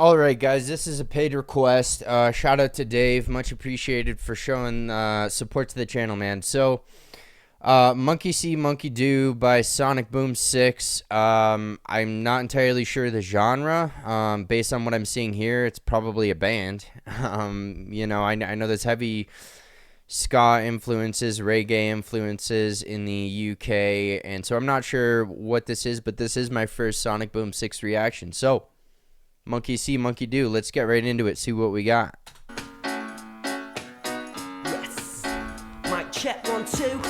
All right, guys, this is a paid request. Shout out to Dave. Much appreciated for showing support to the channel, man. So, Monkey See, Monkey Do by Sonic Boom 6. I'm not entirely sure the genre. Based on what I'm seeing here, it's probably a band. You know, I know there's heavy ska influences, reggae influences in the UK, and so I'm not sure what this is, but this is my first Sonic Boom 6 reaction. So, Monkey See, Monkey Do. Let's get right into it, see what we got. Yes. Mic check 1 2.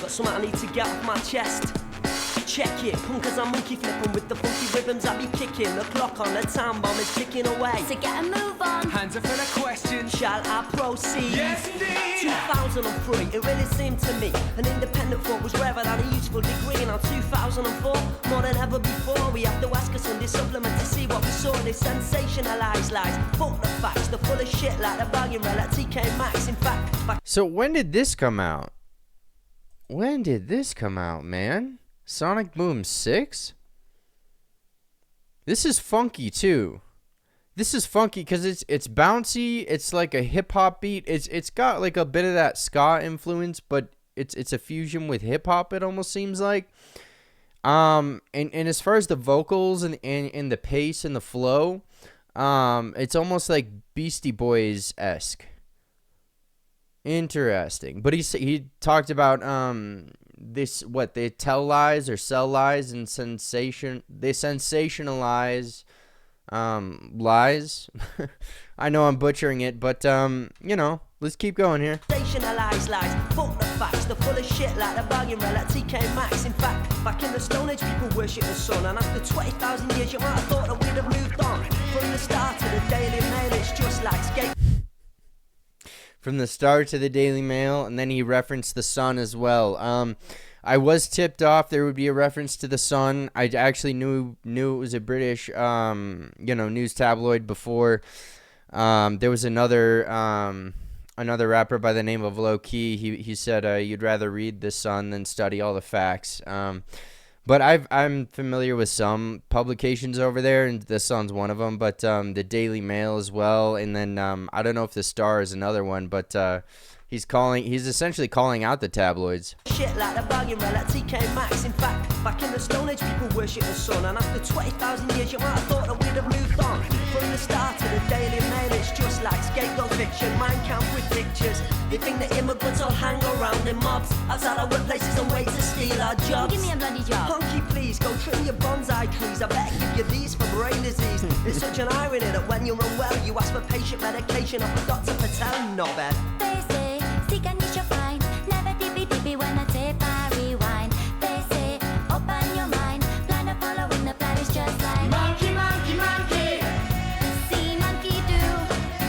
Got something I need to get off my chest. Check it, punkers are monkey flipping with the funky rhythms I be kicking. The clock on the time bomb is ticking away. So get a move on. Hands up for the question. Shall I proceed? Yes, indeed. 2003, it really seemed to me an independent thought was rarer than a useful degree. Now 2004, more than ever before, we have to ask a Sunday supplement to see what we saw. They sensationalize lies, fuck the facts, the full of shit like the bagging rel at TK Maxx. In fact, back So when did this come out? When did this come out, man? Sonic Boom 6? This is funky too. This is funky because it's bouncy. It's like a hip hop beat. It's got like a bit of that ska influence, but it's a fusion with hip hop. It almost seems like. And as far as the vocals and the pace and the flow, it's almost like Beastie Boys esque. Interesting, but he talked about this, what they tell lies or sell lies, and they sensationalize lies. I know I'm butchering it, but you know, let's keep going here. sensationalize lies, fuck the facts, the full of shit like the bagging rel at TK Maxx. In fact, back in the Stone Age, people worship the sun, and after 20,000 years, you might have thought that we'd have moved on. From the start to the Daily Mail, it's just like skate. From the Star to the Daily Mail, and then he referenced the Sun as well. I was tipped off there would be a reference to the Sun. I actually knew it was a British, you know, news tabloid before. There was another rapper by the name of Low Key. He said you'd rather read the Sun than study all the facts. But I'm familiar with some publications over there, and the Sun's one of them. But the Daily Mail as well, and then I don't know if the Star is another one. But he's essentially calling out the tabloids. Shit like the bagging rel at TK Maxx. In fact, back in the Stone Age, people worship the sun, and after 20,000 years, you might have thought that we'd have moved on. From the start to the Daily Mail, it's just like scapegoat fiction. Mind count with pictures. They think that immigrants all hang around in mobs outside our workplaces and wait to steal our jobs. Give me a bloody job. Honky, please, go trim your bonsai trees. I better give you these for brain disease. It's such an irony that when you're unwell, you ask for patient medication off a Dr. Patel knobhead. They say, seek and you shall find. Never dippy when I tape I rewind. They say, open your mind. Plan to follow when the plan is just like monkey, monkey, monkey. See monkey do,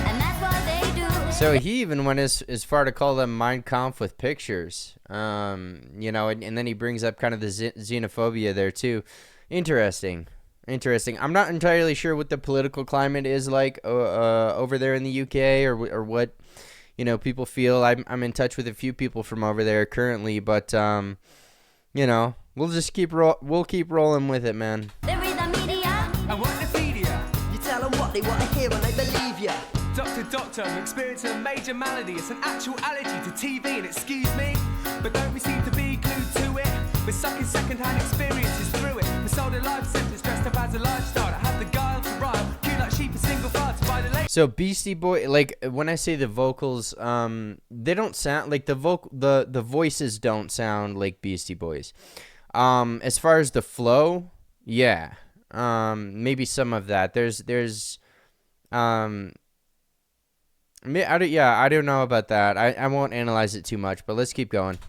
and that's what they do. So he even went as far to call them Mein Kampf with pictures. You know, and then he brings up kind of the xenophobia there too. Interesting. I'm not entirely sure what the political climate is like over there in the UK, or what, you know, people feel. I'm in touch with a few people from over there currently, but you know, we'll keep rolling with it, man. They read the media. And what the media? You tell them what they want to hear and they believe you. Doctor, I'm experiencing a major malady. It's an actual allergy to TV, and excuse me, but don't we seem to be glued to it? We're sucking second-hand experiences through it. We're sold a life sentence dressed up as a lifestyle that have the guile to rile, queue like sheep in single file to buy the latest. So Beastie Boy, like when I say the vocals, they don't sound like the voices don't sound like Beastie Boys. As far as the flow, yeah, maybe some of that. There's I don't know about that. I won't analyze it too much, but let's keep going.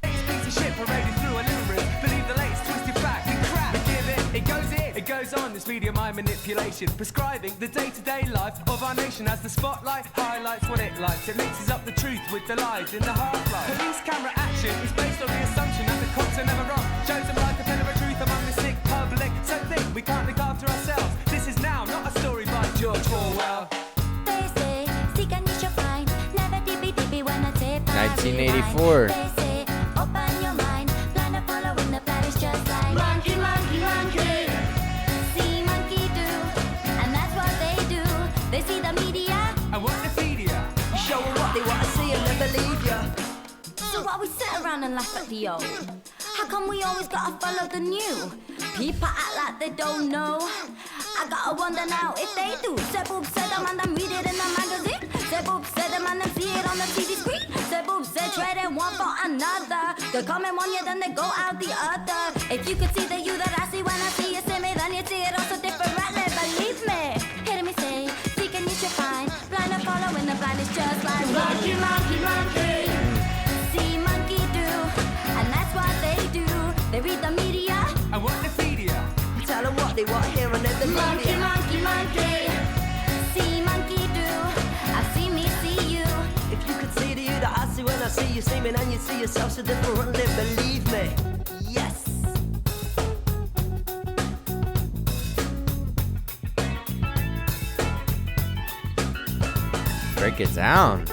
It goes on, this media mind manipulation, prescribing the day-to-day life of our nation as the spotlight highlights what it likes. It mixes up the truth with the lies in the half-life. Police camera action is based on the assumption that the cops are never wrong. Shows them like a pillar of truth among the sick public. So think we can't look after ourselves. This is now not a story by George Orwell. They say, seek and you shall find. Never dippy when I tape I 1984. rewind. They say, open your mind. Plan to follow when the plan is just like monkey, monkey, monkey. See monkey do, and that's what Why we sit around and laugh at the old? How come we always gotta follow the new? People act like they don't know. I gotta wonder now if they do. Say boop, say them and them read it in the magazine. Say boop, say them and them see it on the TV screen. Say boop, say trading one for another. They come in one year, then they go out the other. If you could see the you that I see when I see you see me, then you see it also differently. Believe me, hearing me say, seek and you should find. Blind and following the blind is just like monkey, monkey, monkey. See monkey do, and that's what they do. They read the media. And what they feed ya? Tell them what they want here and then the Monkey, media. monkey, monkey. See monkey do. I see me, see you. If you could see the you that I see when I see you see me, then you see yourself so differently. Believe me, yes. Break it down.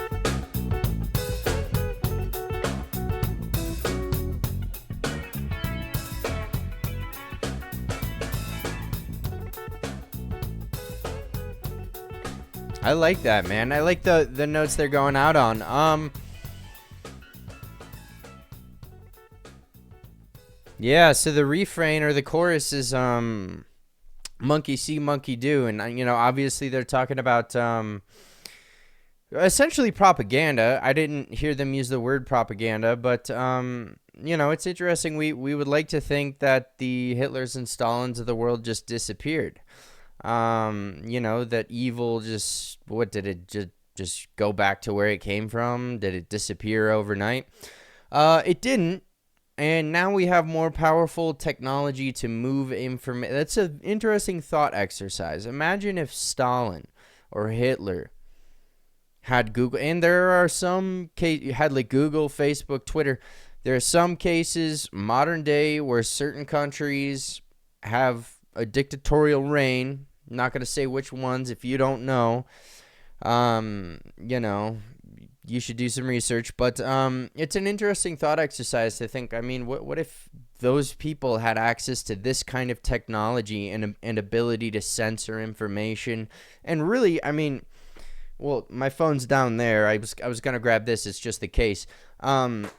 I like that, man. I like the notes they're going out on. Yeah, so the refrain or the chorus is monkey see, monkey do, and you know, obviously they're talking about essentially propaganda. I didn't hear them use the word propaganda, but you know, it's interesting. We would like to think that the Hitlers and Stalins of the world just disappeared. You know, that evil just, what did it just go back to where it came from? Did it disappear overnight? It didn't. And now we have more powerful technology to move information. That's an interesting thought exercise. Imagine if Stalin or Hitler had Google, and there are some cases, had like Google, Facebook, Twitter. There are some cases, modern day, where certain countries have a dictatorial reign. I'm not going to say which ones if you don't know. You know, you should do some research. But it's an interesting thought exercise to think, I mean, what if those people had access to this kind of technology and ability to censor information? And really, I mean, well, my phone's down there. I was going to grab this. It's just the case. And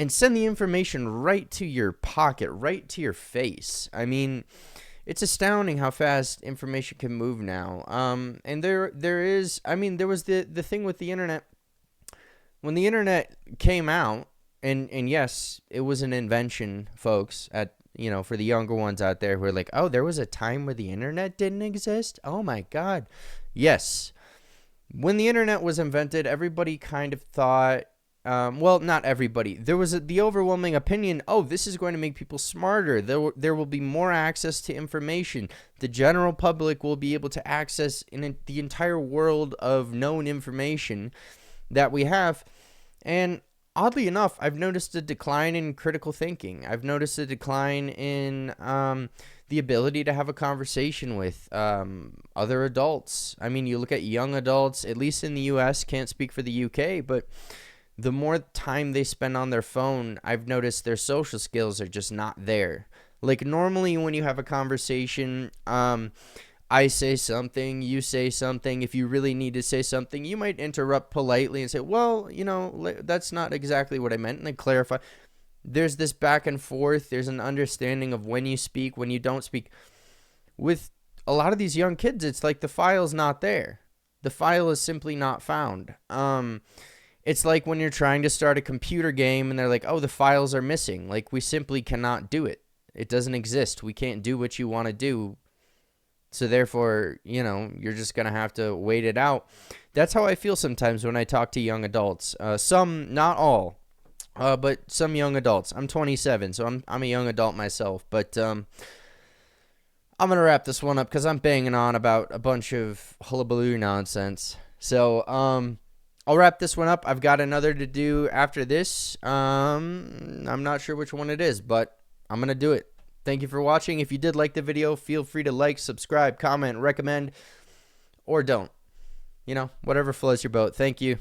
send the information right to your pocket, right to your face. I mean, it's astounding how fast information can move now. And there is, I mean, there was the thing with the internet. When the internet came out, and yes, it was an invention, folks, at, you know, for the younger ones out there who are like, oh, there was a time where the internet didn't exist? Oh my God. Yes. When the internet was invented, everybody kind of thought, well, not everybody. There was the overwhelming opinion, oh, this is going to make people smarter. There will be more access to information. The general public will be able to access the entire world of known information that we have. And oddly enough, I've noticed a decline in critical thinking. I've noticed a decline in the ability to have a conversation with other adults. I mean, you look at young adults, at least in the U.S., can't speak for the U.K., but the more time they spend on their phone, I've noticed their social skills are just not there. Like, normally when you have a conversation, I say something, you say something. If you really need to say something, you might interrupt politely and say, well, you know, that's not exactly what I meant, and then clarify. There's this back and forth. There's an understanding of when you speak, when you don't speak. With a lot of these young kids, it's like the file's not there. The file is simply not found. It's like when you're trying to start a computer game and they're like, oh, the files are missing. Like, we simply cannot do it. It doesn't exist. We can't do what you want to do. So therefore, you know, you're just going to have to wait it out. That's how I feel sometimes when I talk to young adults. Some, not all, but some young adults. I'm 27, so I'm a young adult myself. But I'm going to wrap this one up because I'm banging on about a bunch of hullabaloo nonsense. So I'll wrap this one up. I've got another to do after this. I'm not sure which one it is, but I'm going to do it. Thank you for watching. If you did like the video, feel free to like, subscribe, comment, recommend, or don't. You know, whatever floats your boat. Thank you.